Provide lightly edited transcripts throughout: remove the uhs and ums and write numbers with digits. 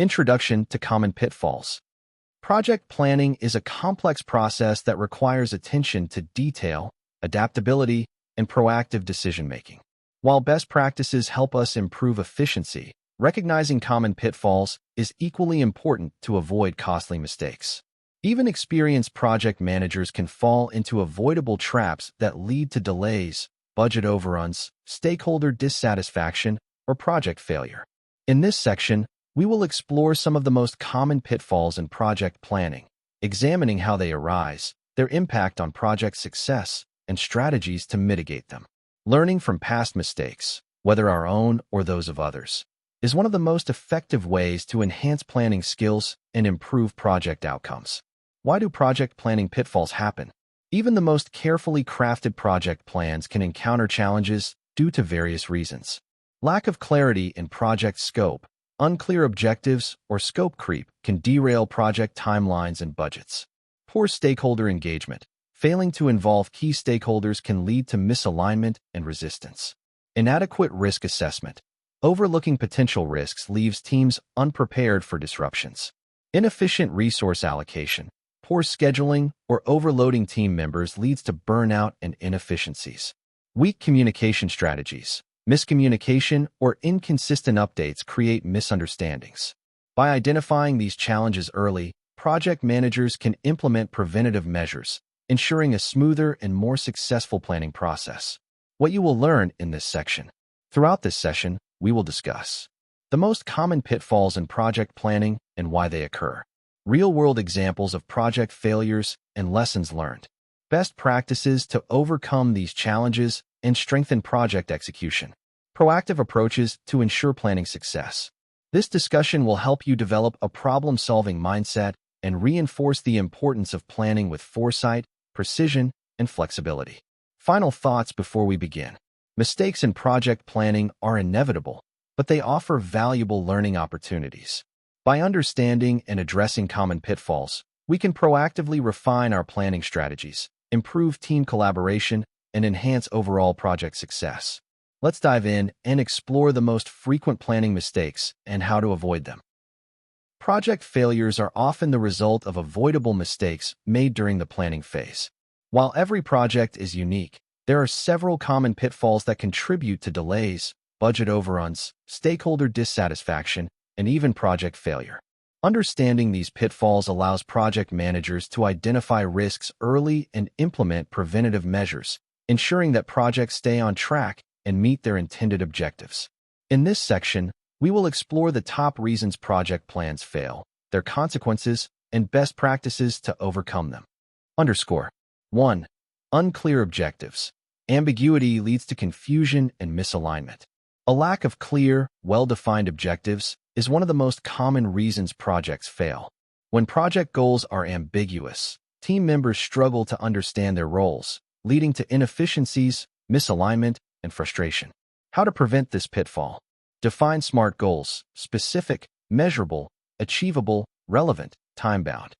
Introduction to Common Pitfalls. Project planning is a complex process that requires attention to detail, adaptability, and proactive decision-making. While best practices help us improve efficiency, recognizing common pitfalls is equally important to avoid costly mistakes. Even experienced project managers can fall into avoidable traps that lead to delays, budget overruns, stakeholder dissatisfaction, or project failure. In this section, we will explore some of the most common pitfalls in project planning, examining how they arise, their impact on project success, and strategies to mitigate them. Learning from past mistakes, whether our own or those of others, is one of the most effective ways to enhance planning skills and improve project outcomes. Why do project planning pitfalls happen? Even the most carefully crafted project plans can encounter challenges due to various reasons. Lack of clarity in project scope, unclear objectives, or scope creep can derail project timelines and budgets. Poor stakeholder engagement. Failing to involve key stakeholders can lead to misalignment and resistance. Inadequate risk assessment. Overlooking potential risks leaves teams unprepared for disruptions. Inefficient resource allocation. Poor scheduling or overloading team members leads to burnout and inefficiencies. Weak communication strategies. Miscommunication or inconsistent updates create misunderstandings. By identifying these challenges early, project managers can implement preventative measures, ensuring a smoother and more successful planning process. What you will learn in this section. Throughout this session, we will discuss the most common pitfalls in project planning and why they occur, real-world examples of project failures and lessons learned, best practices to overcome these challenges and strengthen project execution, proactive approaches to ensure planning success. This discussion will help you develop a problem-solving mindset and reinforce the importance of planning with foresight, precision, and flexibility. Final thoughts before we begin. Mistakes in project planning are inevitable, but they offer valuable learning opportunities. By understanding and addressing common pitfalls, we can proactively refine our planning strategies, improve team collaboration, and enhance overall project success. Let's dive in and explore the most frequent planning mistakes and how to avoid them. Project failures are often the result of avoidable mistakes made during the planning phase. While every project is unique, there are several common pitfalls that contribute to delays, budget overruns, stakeholder dissatisfaction, and even project failure. Understanding these pitfalls allows project managers to identify risks early and implement preventative measures, ensuring that projects stay on track and meet their intended objectives. In this section, we will explore the top reasons project plans fail, their consequences, and best practices to overcome them. 1. Unclear objectives. Ambiguity leads to confusion and misalignment. A lack of clear, well-defined objectives is one of the most common reasons projects fail. When project goals are ambiguous, team members struggle to understand their roles, leading to inefficiencies, misalignment, and frustration. How to prevent this pitfall? Define SMART goals: specific, measurable, achievable, relevant, time-bound.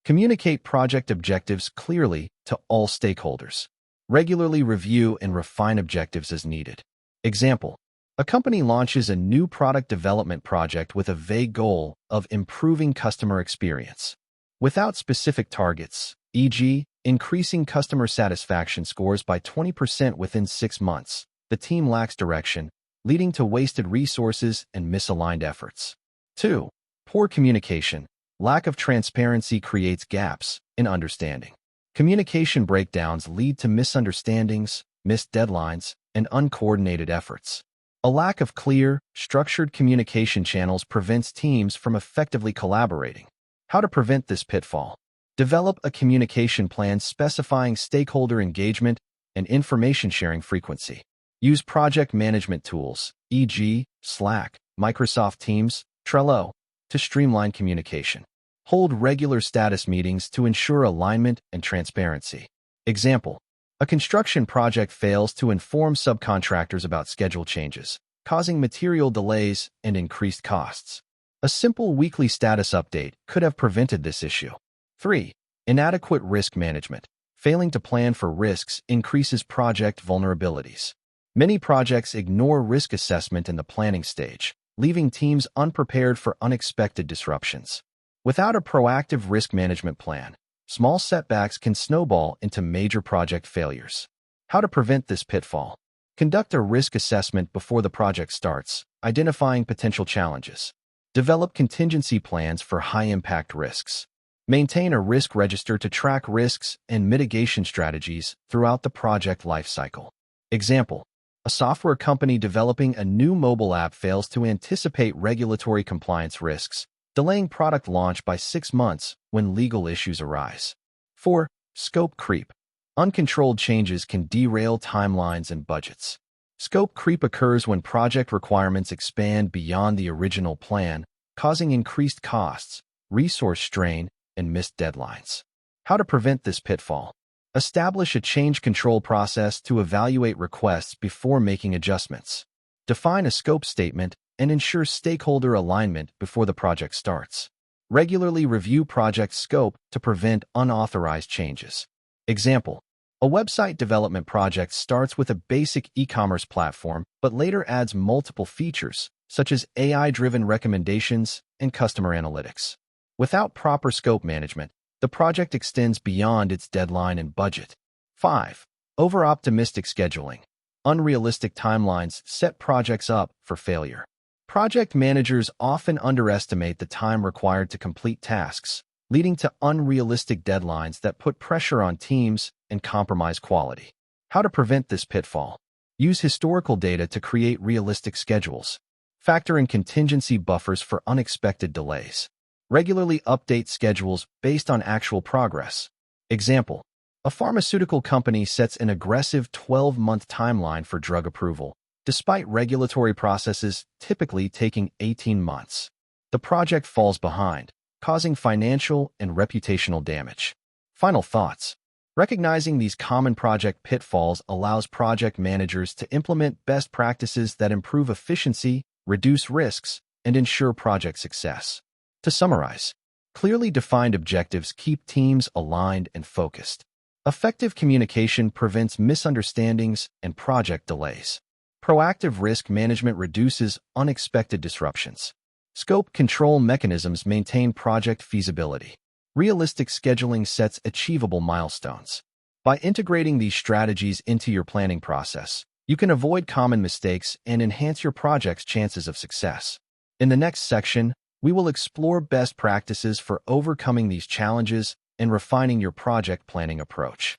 Communicate project objectives clearly to all stakeholders. Regularly review and refine objectives as needed. Example: a company launches a new product development project with a vague goal of improving customer experience. Without specific targets, e.g., increasing customer satisfaction scores by 20% within 6 months, the team lacks direction, leading to wasted resources and misaligned efforts. 2. Poor communication. Lack of transparency creates gaps in understanding. Communication breakdowns lead to misunderstandings, missed deadlines, and uncoordinated efforts. A lack of clear, structured communication channels prevents teams from effectively collaborating. How to prevent this pitfall? Develop a communication plan specifying stakeholder engagement and information sharing frequency. Use project management tools, e.g., Slack, Microsoft Teams, Trello, to streamline communication. Hold regular status meetings to ensure alignment and transparency. Example: a construction project fails to inform subcontractors about schedule changes, causing material delays and increased costs. A simple weekly status update could have prevented this issue. 3. Inadequate risk management. Failing to plan for risks increases project vulnerabilities. Many projects ignore risk assessment in the planning stage, leaving teams unprepared for unexpected disruptions. Without a proactive risk management plan, small setbacks can snowball into major project failures. How to prevent this pitfall? Conduct a risk assessment before the project starts, identifying potential challenges. Develop contingency plans for high-impact risks. Maintain a risk register to track risks and mitigation strategies throughout the project lifecycle. Example: a software company developing a new mobile app fails to anticipate regulatory compliance risks, delaying product launch by 6 months when legal issues arise. 4. Scope creep. Uncontrolled changes can derail timelines and budgets. Scope creep occurs when project requirements expand beyond the original plan, causing increased costs, resource strain, and missed deadlines. How to prevent this pitfall? Establish a change control process to evaluate requests before making adjustments. Define a scope statement and ensure stakeholder alignment before the project starts. Regularly review project scope to prevent unauthorized changes. Example: a website development project starts with a basic e-commerce platform but later adds multiple features, such as AI-driven recommendations and customer analytics. Without proper scope management, the project extends beyond its deadline and budget. 5. Over-optimistic scheduling. Unrealistic timelines set projects up for failure. Project managers often underestimate the time required to complete tasks, leading to unrealistic deadlines that put pressure on teams and compromise quality. How to prevent this pitfall? Use historical data to create realistic schedules. Factor in contingency buffers for unexpected delays. Regularly update schedules based on actual progress. Example: a pharmaceutical company sets an aggressive 12-month timeline for drug approval, despite regulatory processes typically taking 18 months. The project falls behind, causing financial and reputational damage. Final thoughts. Recognizing these common project pitfalls allows project managers to implement best practices that improve efficiency, reduce risks, and ensure project success. To summarize, clearly defined objectives keep teams aligned and focused. Effective communication prevents misunderstandings and project delays. Proactive risk management reduces unexpected disruptions. Scope control mechanisms maintain project feasibility. Realistic scheduling sets achievable milestones. By integrating these strategies into your planning process, you can avoid common mistakes and enhance your project's chances of success. In the next section, we will explore best practices for overcoming these challenges and refining your project planning approach.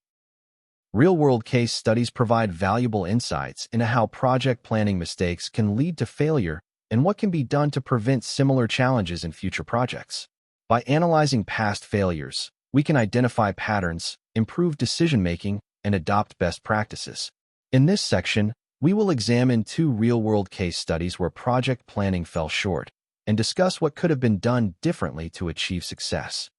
Real-world case studies provide valuable insights into how project planning mistakes can lead to failure and what can be done to prevent similar challenges in future projects. By analyzing past failures, we can identify patterns, improve decision-making, and adopt best practices. In this section, we will examine 2 real-world case studies where project planning fell short, and discuss what could have been done differently to achieve success.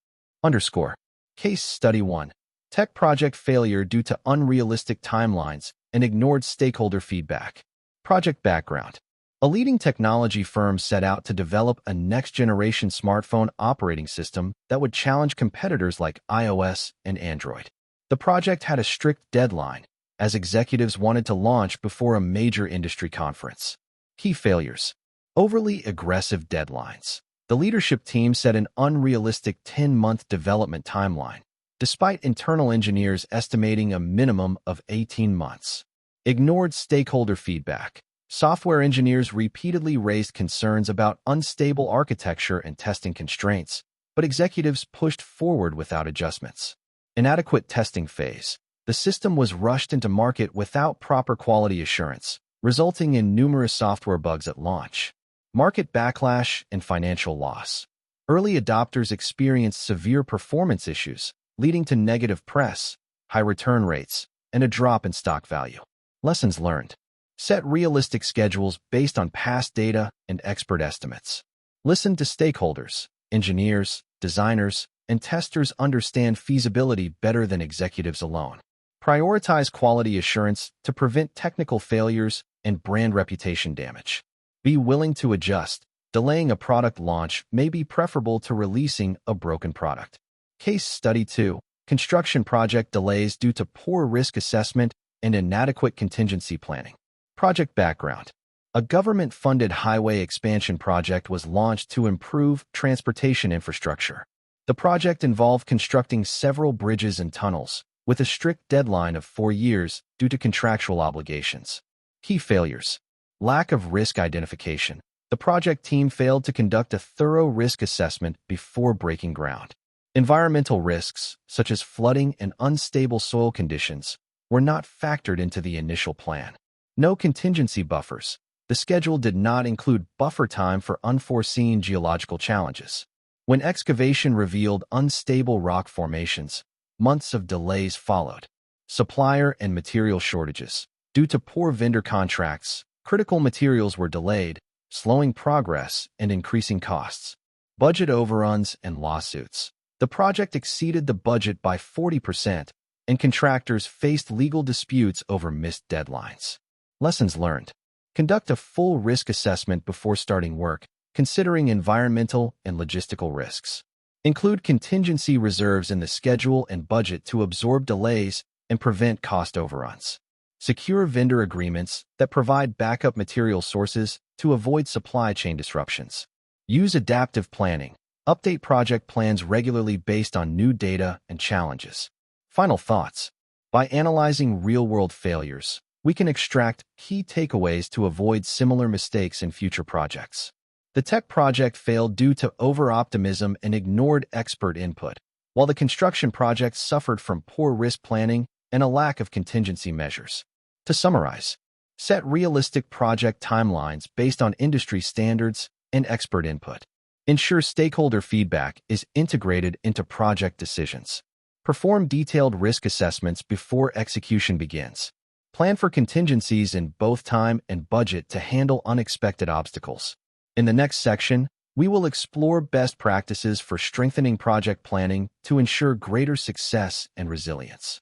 Case Study 1. Tech project failure due to unrealistic timelines and ignored stakeholder feedback. Project background. A leading technology firm set out to develop a next-generation smartphone operating system that would challenge competitors like iOS and Android. The project had a strict deadline, as executives wanted to launch before a major industry conference. Key failures. Overly aggressive deadlines. The leadership team set an unrealistic 10-month development timeline, despite internal engineers estimating a minimum of 18 months. Ignored stakeholder feedback. Software engineers repeatedly raised concerns about unstable architecture and testing constraints, but executives pushed forward without adjustments. Inadequate testing phase. The system was rushed into market without proper quality assurance, resulting in numerous software bugs at launch. Market backlash and financial loss. Early adopters experienced severe performance issues, leading to negative press, high return rates, and a drop in stock value. Lessons learned. Set realistic schedules based on past data and expert estimates. Listen to stakeholders. Engineers, designers, and testers understand feasibility better than executives alone. Prioritize quality assurance to prevent technical failures and brand reputation damage. Be willing to adjust. Delaying a product launch may be preferable to releasing a broken product. Case Study 2. Construction project delays due to poor risk assessment and inadequate contingency planning. Project background. A government-funded highway expansion project was launched to improve transportation infrastructure. The project involved constructing several bridges and tunnels, with a strict deadline of 4 years due to contractual obligations. Key failures. Lack of risk identification. The project team failed to conduct a thorough risk assessment before breaking ground. Environmental risks, such as flooding and unstable soil conditions, were not factored into the initial plan. No contingency buffers. The schedule did not include buffer time for unforeseen geological challenges. When excavation revealed unstable rock formations, months of delays followed. Supplier and material shortages. Due to poor vendor contracts, critical materials were delayed, slowing progress and increasing costs. Budget overruns and lawsuits. The project exceeded the budget by 40%, and contractors faced legal disputes over missed deadlines. Lessons learned. Conduct a full risk assessment before starting work, considering environmental and logistical risks. Include contingency reserves in the schedule and budget to absorb delays and prevent cost overruns. Secure vendor agreements that provide backup material sources to avoid supply chain disruptions. Use adaptive planning. Update project plans regularly based on new data and challenges. Final thoughts. By analyzing real-world failures, we can extract key takeaways to avoid similar mistakes in future projects. The tech project failed due to over-optimism and ignored expert input, while the construction project suffered from poor risk planning and a lack of contingency measures. To summarize, set realistic project timelines based on industry standards and expert input. Ensure stakeholder feedback is integrated into project decisions. Perform detailed risk assessments before execution begins. Plan for contingencies in both time and budget to handle unexpected obstacles. In the next section, we will explore best practices for strengthening project planning to ensure greater success and resilience.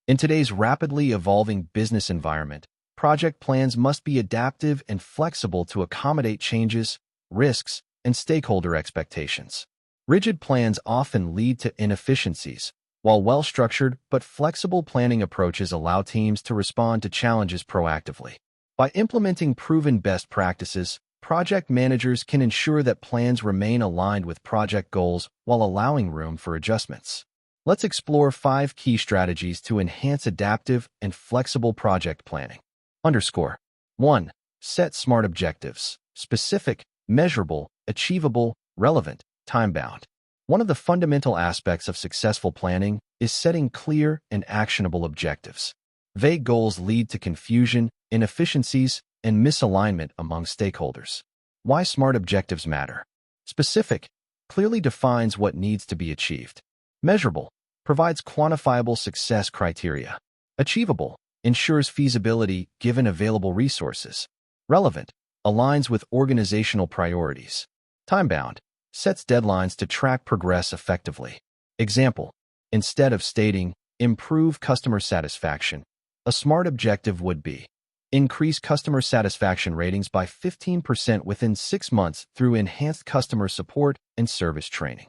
In today's rapidly evolving business environment, project plans must be adaptive and flexible to accommodate changes, risks, and stakeholder expectations. Rigid plans often lead to inefficiencies, while well-structured but flexible planning approaches allow teams to respond to challenges proactively. By implementing proven best practices, project managers can ensure that plans remain aligned with project goals while allowing room for adjustments. Let's explore 5 key strategies to enhance adaptive and flexible project planning. 1. Set SMART objectives. Specific, measurable, achievable, relevant, time-bound. One of the fundamental aspects of successful planning is setting clear and actionable objectives. Vague goals lead to confusion, inefficiencies, and misalignment among stakeholders. Why SMART objectives matter. Specific, clearly defines what needs to be achieved. Measurable, provides quantifiable success criteria. Achievable, ensures feasibility given available resources. Relevant, aligns with organizational priorities. Time-bound, sets deadlines to track progress effectively. Example, instead of stating, improve customer satisfaction, a SMART objective would be, increase customer satisfaction ratings by 15% within 6 months through enhanced customer support and service training.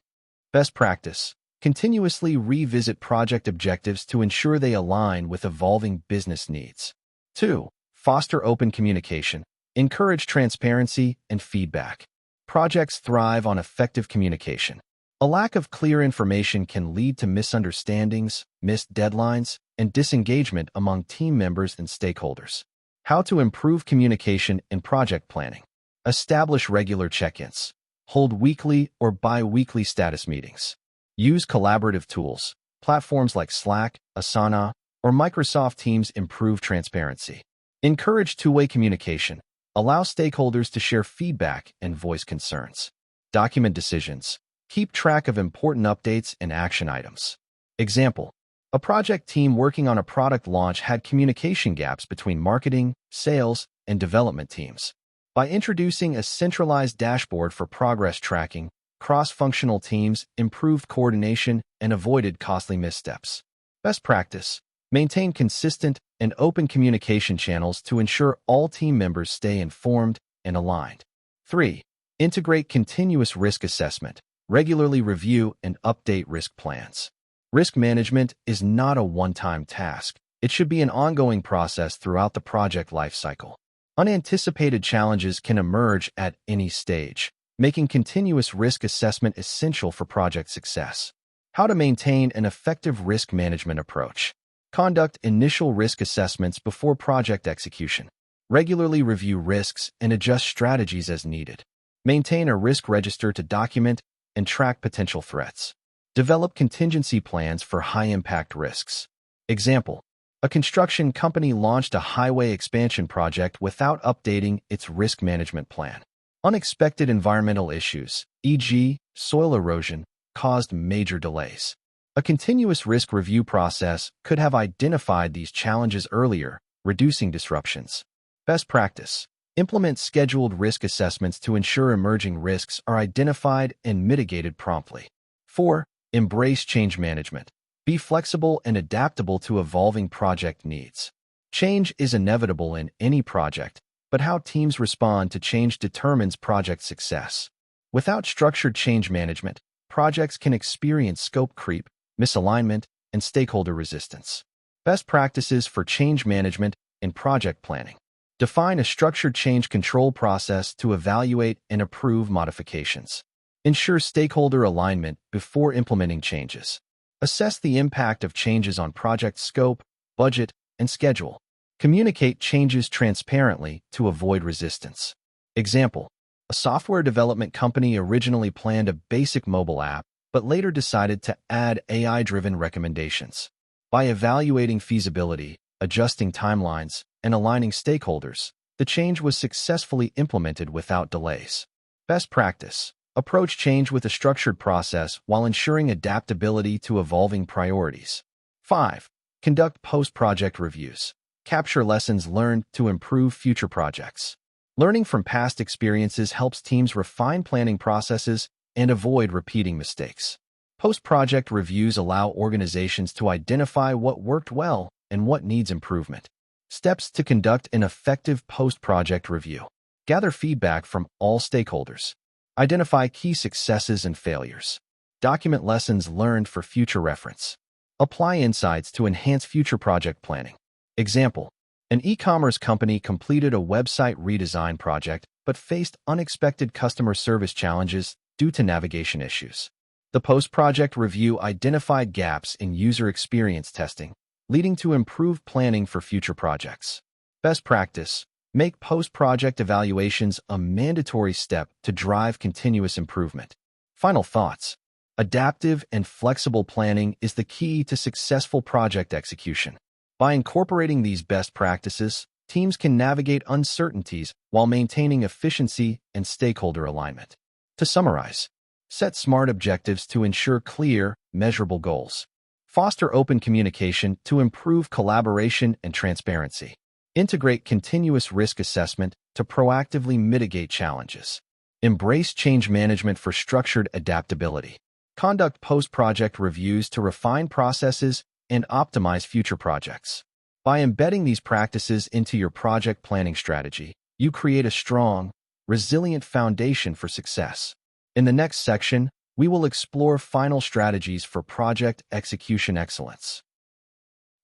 Best practice, continuously revisit project objectives to ensure they align with evolving business needs. 2. Foster open communication, encourage transparency and feedback. Projects thrive on effective communication. A lack of clear information can lead to misunderstandings, missed deadlines, and disengagement among team members and stakeholders. How to improve communication in project planning. Establish regular check-ins. Hold weekly or bi-weekly status meetings. Use collaborative tools. Platforms like Slack, Asana, or Microsoft Teams improve transparency. Encourage two-way communication. Allow stakeholders to share feedback and voice concerns. Document decisions. Keep track of important updates and action items. Example, a project team working on a product launch had communication gaps between marketing, sales, and development teams. By introducing a centralized dashboard for progress tracking, cross-functional teams improved coordination and avoided costly missteps. Best practice, maintain consistent and open communication channels to ensure all team members stay informed and aligned. 3. Integrate continuous risk assessment. Regularly review and update risk plans. Risk management is not a one-time task. It should be an ongoing process throughout the project lifecycle. Unanticipated challenges can emerge at any stage, making continuous risk assessment essential for project success. How to maintain an effective risk management approach. Conduct initial risk assessments before project execution. Regularly review risks and adjust strategies as needed. Maintain a risk register to document and track potential threats. Develop contingency plans for high-impact risks. Example: a construction company launched a highway expansion project without updating its risk management plan. Unexpected environmental issues, e.g., soil erosion, caused major delays. A continuous risk review process could have identified these challenges earlier, reducing disruptions. Best practice: implement scheduled risk assessments to ensure emerging risks are identified and mitigated promptly. 4. Embrace change management. Be flexible and adaptable to evolving project needs. Change is inevitable in any project, but how teams respond to change determines project success. Without structured change management, projects can experience scope creep, misalignment, and stakeholder resistance. Best practices for change management in project planning. Define a structured change control process to evaluate and approve modifications. Ensure stakeholder alignment before implementing changes. Assess the impact of changes on project scope, budget, and schedule. Communicate changes transparently to avoid resistance. Example: a software development company originally planned a basic mobile app, but later decided to add AI-driven recommendations. By evaluating feasibility, adjusting timelines, and aligning stakeholders, the change was successfully implemented without delays. Best practice: approach change with a structured process while ensuring adaptability to evolving priorities. 5. Conduct post-project reviews. Capture lessons learned to improve future projects. Learning from past experiences helps teams refine planning processes and avoid repeating mistakes. Post-project reviews allow organizations to identify what worked well and what needs improvement. Steps to conduct an effective post-project review. Gather feedback from all stakeholders. Identify key successes and failures. Document lessons learned for future reference. Apply insights to enhance future project planning. Example: an e-commerce company completed a website redesign project but faced unexpected customer service challenges due to navigation issues. The post-project review identified gaps in user experience testing, leading to improved planning for future projects. Best practice: make post-project evaluations a mandatory step to drive continuous improvement. Final thoughts: adaptive and flexible planning is the key to successful project execution. By incorporating these best practices, teams can navigate uncertainties while maintaining efficiency and stakeholder alignment. To summarize, set SMART objectives to ensure clear, measurable goals. Foster open communication to improve collaboration and transparency. Integrate continuous risk assessment to proactively mitigate challenges. Embrace change management for structured adaptability. Conduct post-project reviews to refine processes and optimize future projects. By embedding these practices into your project planning strategy, you create a strong, resilient foundation for success. In the next section, we will explore final strategies for project execution excellence.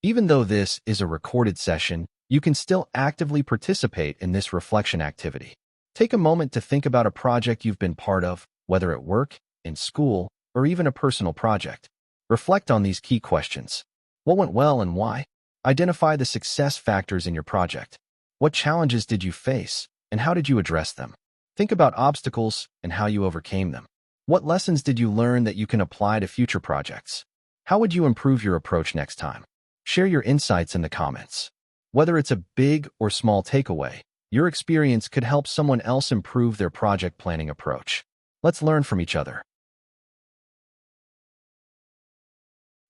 Even though this is a recorded session, you can still actively participate in this reflection activity. Take a moment to think about a project you've been part of, whether at work, in school, or even a personal project. Reflect on these key questions. What went well and why? Identify the success factors in your project. What challenges did you face, and how did you address them? Think about obstacles and how you overcame them. What lessons did you learn that you can apply to future projects? How would you improve your approach next time? Share your insights in the comments. Whether it's a big or small takeaway, your experience could help someone else improve their project planning approach. Let's learn from each other.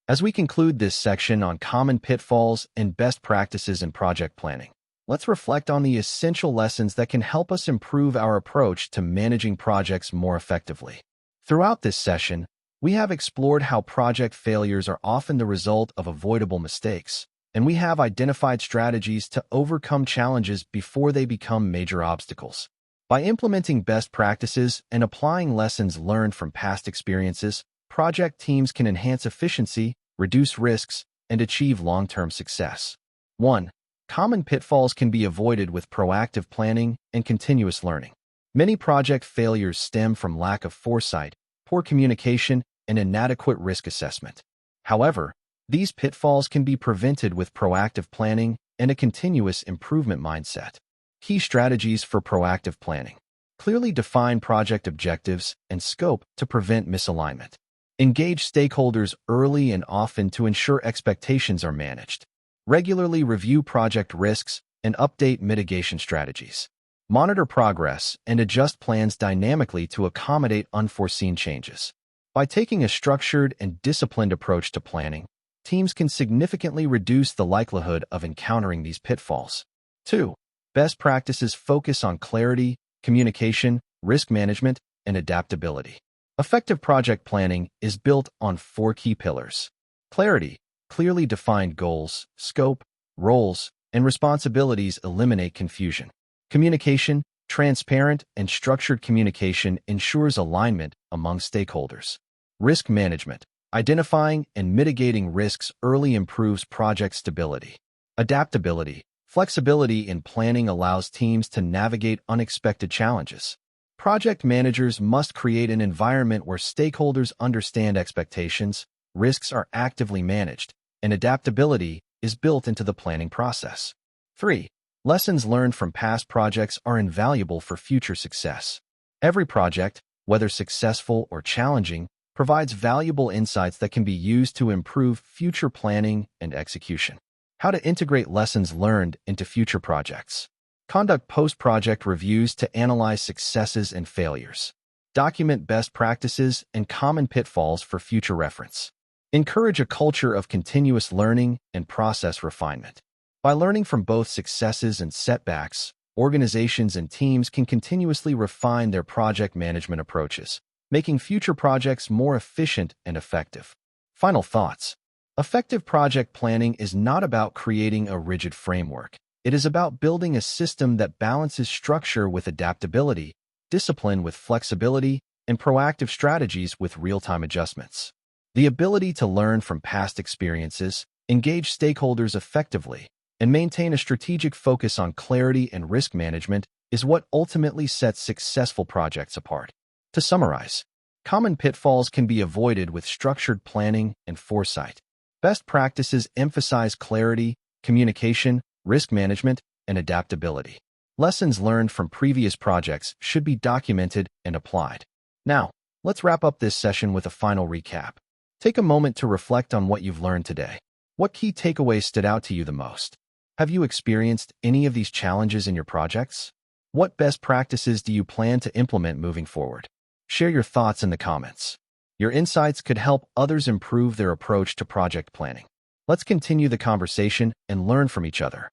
As we conclude this section on common pitfalls and best practices in project planning, let's reflect on the essential lessons that can help us improve our approach to managing projects more effectively. Throughout this session, we have explored how project failures are often the result of avoidable mistakes, and we have identified strategies to overcome challenges before they become major obstacles. By implementing best practices and applying lessons learned from past experiences, project teams can enhance efficiency, reduce risks, and achieve long-term success. 1. Common pitfalls can be avoided with proactive planning and continuous learning. Many project failures stem from lack of foresight, poor communication, and inadequate risk assessment. However, these pitfalls can be prevented with proactive planning and a continuous improvement mindset. Key strategies for proactive planning. Clearly define project objectives and scope to prevent misalignment. Engage stakeholders early and often to ensure expectations are managed. Regularly review project risks and update mitigation strategies. Monitor progress and adjust plans dynamically to accommodate unforeseen changes. By taking a structured and disciplined approach to planning, teams can significantly reduce the likelihood of encountering these pitfalls. 2. Best practices focus on clarity, communication, risk management, and adaptability. Effective project planning is built on 4 key pillars. Clarity. Clearly defined goals, scope, roles, and responsibilities eliminate confusion. Communication. Transparent and structured communication ensures alignment among stakeholders. Risk management. Identifying and mitigating risks early improves project stability. Adaptability. Flexibility in planning allows teams to navigate unexpected challenges. Project managers must create an environment where stakeholders understand expectations, risks are actively managed, and adaptability is built into the planning process. 3. Lessons learned from past projects are invaluable for future success. Every project, whether successful or challenging, provides valuable insights that can be used to improve future planning and execution. How to integrate lessons learned into future projects. Conduct post-project reviews to analyze successes and failures. Document best practices and common pitfalls for future reference. Encourage a culture of continuous learning and process refinement. By learning from both successes and setbacks, organizations and teams can continuously refine their project management approaches, making future projects more efficient and effective. Final thoughts. Effective project planning is not about creating a rigid framework. It is about building a system that balances structure with adaptability, discipline with flexibility, and proactive strategies with real-time adjustments. The ability to learn from past experiences, engage stakeholders effectively, and maintain a strategic focus on clarity and risk management is what ultimately sets successful projects apart. To summarize, common pitfalls can be avoided with structured planning and foresight. Best practices emphasize clarity, communication, risk management, and adaptability. Lessons learned from previous projects should be documented and applied. Now, let's wrap up this session with a final recap. Take a moment to reflect on what you've learned today. What key takeaways stood out to you the most? Have you experienced any of these challenges in your projects? What best practices do you plan to implement moving forward? Share your thoughts in the comments. Your insights could help others improve their approach to project planning. Let's continue the conversation and learn from each other.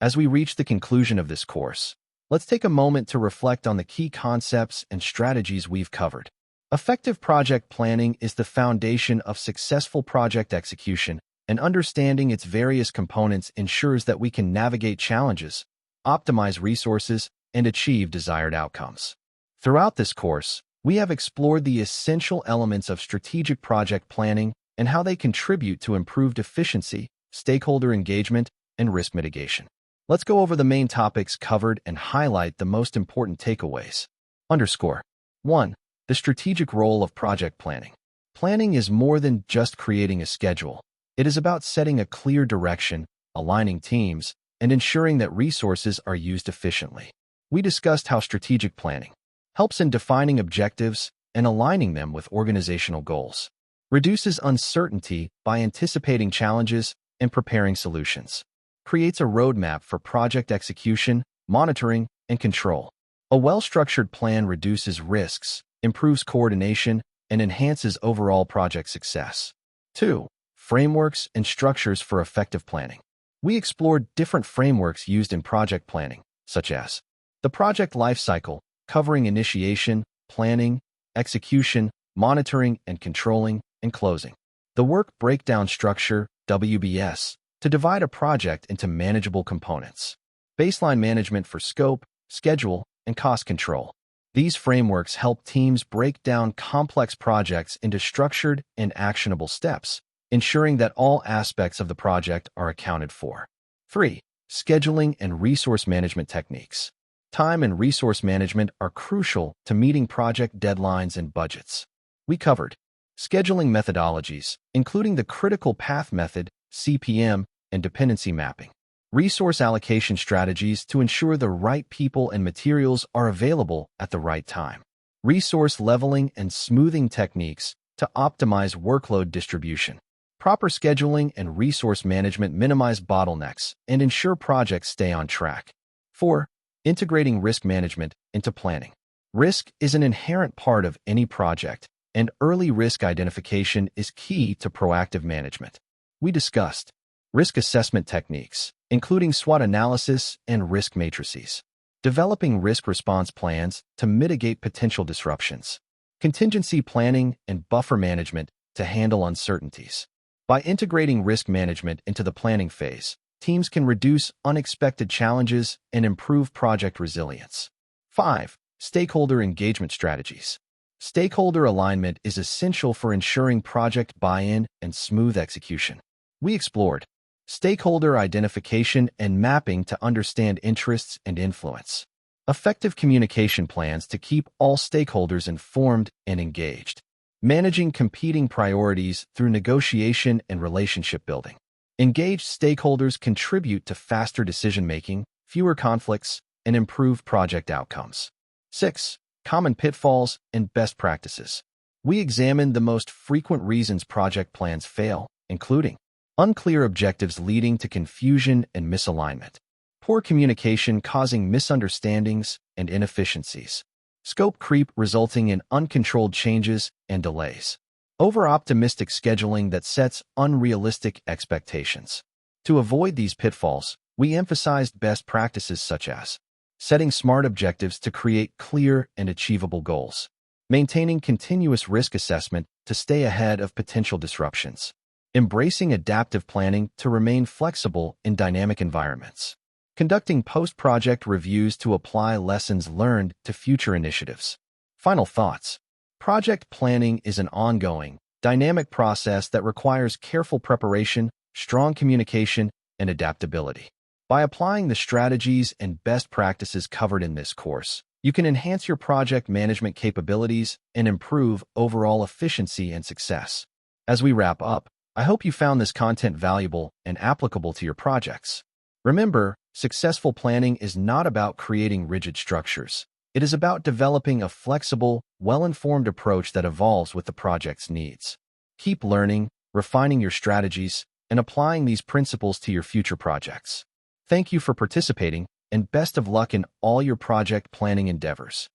As we reach the conclusion of this course, let's take a moment to reflect on the key concepts and strategies we've covered. Effective project planning is the foundation of successful project execution, and understanding its various components ensures that we can navigate challenges, optimize resources, and achieve desired outcomes. Throughout this course, we have explored the essential elements of strategic project planning and how they contribute to improved efficiency, stakeholder engagement, and risk mitigation. Let's go over the main topics covered and highlight the most important takeaways. 1. The strategic role of project planning. Planning is more than just creating a schedule. It is about setting a clear direction, aligning teams, and ensuring that resources are used efficiently. We discussed how strategic planning helps in defining objectives and aligning them with organizational goals, reduces uncertainty by anticipating challenges and preparing solutions, creates a roadmap for project execution, monitoring, and control. A well-structured plan reduces risks, improves coordination, and enhances overall project success. 2. Frameworks and structures for effective planning. We explored different frameworks used in project planning, such as the project lifecycle, covering initiation, planning, execution, monitoring and controlling, and closing. The work breakdown structure, WBS, to divide a project into manageable components. Baseline management for scope, schedule, and cost control. These frameworks help teams break down complex projects into structured and actionable steps, ensuring that all aspects of the project are accounted for. 3. Scheduling and resource management techniques. Time and resource management are crucial to meeting project deadlines and budgets. We covered scheduling methodologies, including the critical path method, CPM, and dependency mapping. Resource allocation strategies to ensure the right people and materials are available at the right time. Resource leveling and smoothing techniques to optimize workload distribution. Proper scheduling and resource management minimize bottlenecks and ensure projects stay on track. 4. Integrating risk management into planning. Risk is an inherent part of any project, and early risk identification is key to proactive management. We discussed risk assessment techniques, including SWOT analysis and risk matrices. Developing risk response plans to mitigate potential disruptions. Contingency planning and buffer management to handle uncertainties. By integrating risk management into the planning phase, teams can reduce unexpected challenges and improve project resilience. 5. Stakeholder engagement strategies. Stakeholder alignment is essential for ensuring project buy-in and smooth execution. We explored stakeholder identification and mapping to understand interests and influence. Effective communication plans to keep all stakeholders informed and engaged. Managing competing priorities through negotiation and relationship building. Engaged stakeholders contribute to faster decision-making, fewer conflicts, and improved project outcomes. 6. Common pitfalls and best practices. We examined the most frequent reasons project plans fail, including unclear objectives leading to confusion and misalignment, poor communication causing misunderstandings and inefficiencies, scope creep resulting in uncontrolled changes and delays, over-optimistic scheduling that sets unrealistic expectations. To avoid these pitfalls, we emphasized best practices such as setting SMART objectives to create clear and achievable goals, maintaining continuous risk assessment to stay ahead of potential disruptions, embracing adaptive planning to remain flexible in dynamic environments, conducting post-project reviews to apply lessons learned to future initiatives. Final thoughts. Project planning is an ongoing, dynamic process that requires careful preparation, strong communication, and adaptability. By applying the strategies and best practices covered in this course, you can enhance your project management capabilities and improve overall efficiency and success. As we wrap up, I hope you found this content valuable and applicable to your projects. Remember, successful planning is not about creating rigid structures. It is about developing a flexible, well-informed approach that evolves with the project's needs. Keep learning, refining your strategies, and applying these principles to your future projects. Thank you for participating, and best of luck in all your project planning endeavors.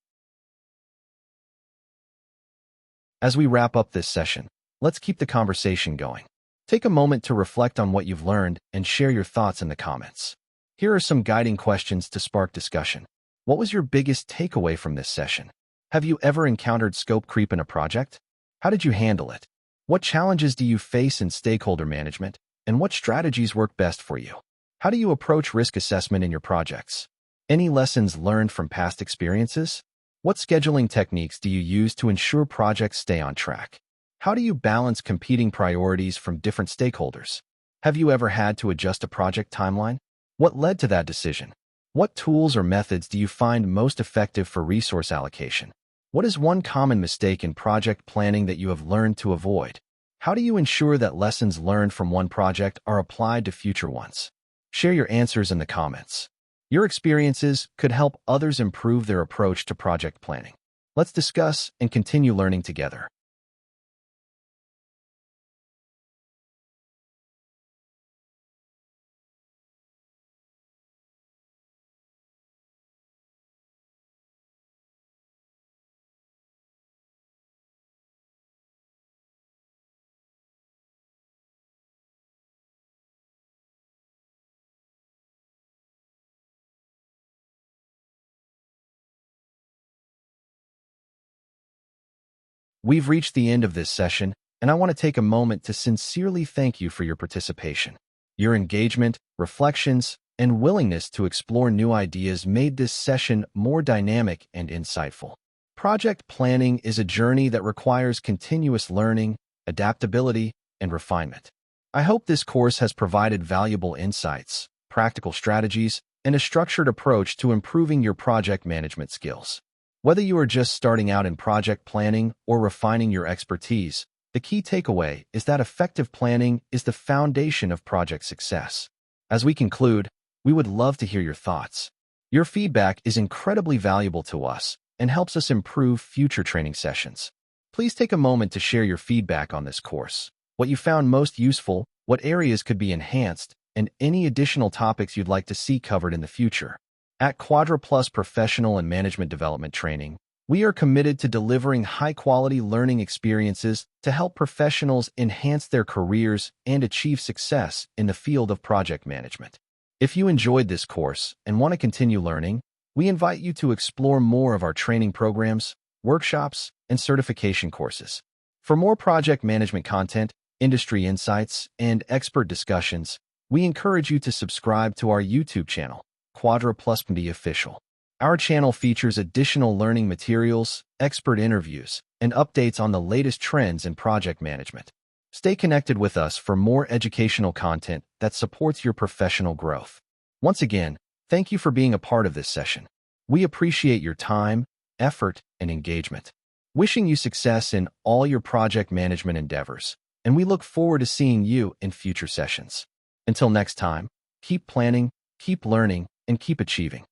As we wrap up this session, let's keep the conversation going. Take a moment to reflect on what you've learned and share your thoughts in the comments. Here are some guiding questions to spark discussion. What was your biggest takeaway from this session? Have you ever encountered scope creep in a project? How did you handle it? What challenges do you face in stakeholder management, and what strategies work best for you? How do you approach risk assessment in your projects? Any lessons learned from past experiences? What scheduling techniques do you use to ensure projects stay on track? How do you balance competing priorities from different stakeholders? Have you ever had to adjust a project timeline? What led to that decision? What tools or methods do you find most effective for resource allocation? What is one common mistake in project planning that you have learned to avoid? How do you ensure that lessons learned from one project are applied to future ones? Share your answers in the comments. Your experiences could help others improve their approach to project planning. Let's discuss and continue learning together. We've reached the end of this session, and I want to take a moment to sincerely thank you for your participation. Your engagement, reflections, and willingness to explore new ideas made this session more dynamic and insightful. Project planning is a journey that requires continuous learning, adaptability, and refinement. I hope this course has provided valuable insights, practical strategies, and a structured approach to improving your project management skills. Whether you are just starting out in project planning or refining your expertise, the key takeaway is that effective planning is the foundation of project success. As we conclude, we would love to hear your thoughts. Your feedback is incredibly valuable to us and helps us improve future training sessions. Please take a moment to share your feedback on this course, what you found most useful, what areas could be enhanced, and any additional topics you'd like to see covered in the future. At Quadra Plus Professional and Management Development Training, we are committed to delivering high-quality learning experiences to help professionals enhance their careers and achieve success in the field of project management. If you enjoyed this course and want to continue learning, we invite you to explore more of our training programs, workshops, and certification courses. For more project management content, industry insights, and expert discussions, we encourage you to subscribe to our YouTube channel, Quadra Plus MD Official. Our channel features additional learning materials, expert interviews, and updates on the latest trends in project management. Stay connected with us for more educational content that supports your professional growth. Once again, thank you for being a part of this session. We appreciate your time, effort, and engagement. Wishing you success in all your project management endeavors, and we look forward to seeing you in future sessions. Until next time, keep planning, keep learning, and keep achieving.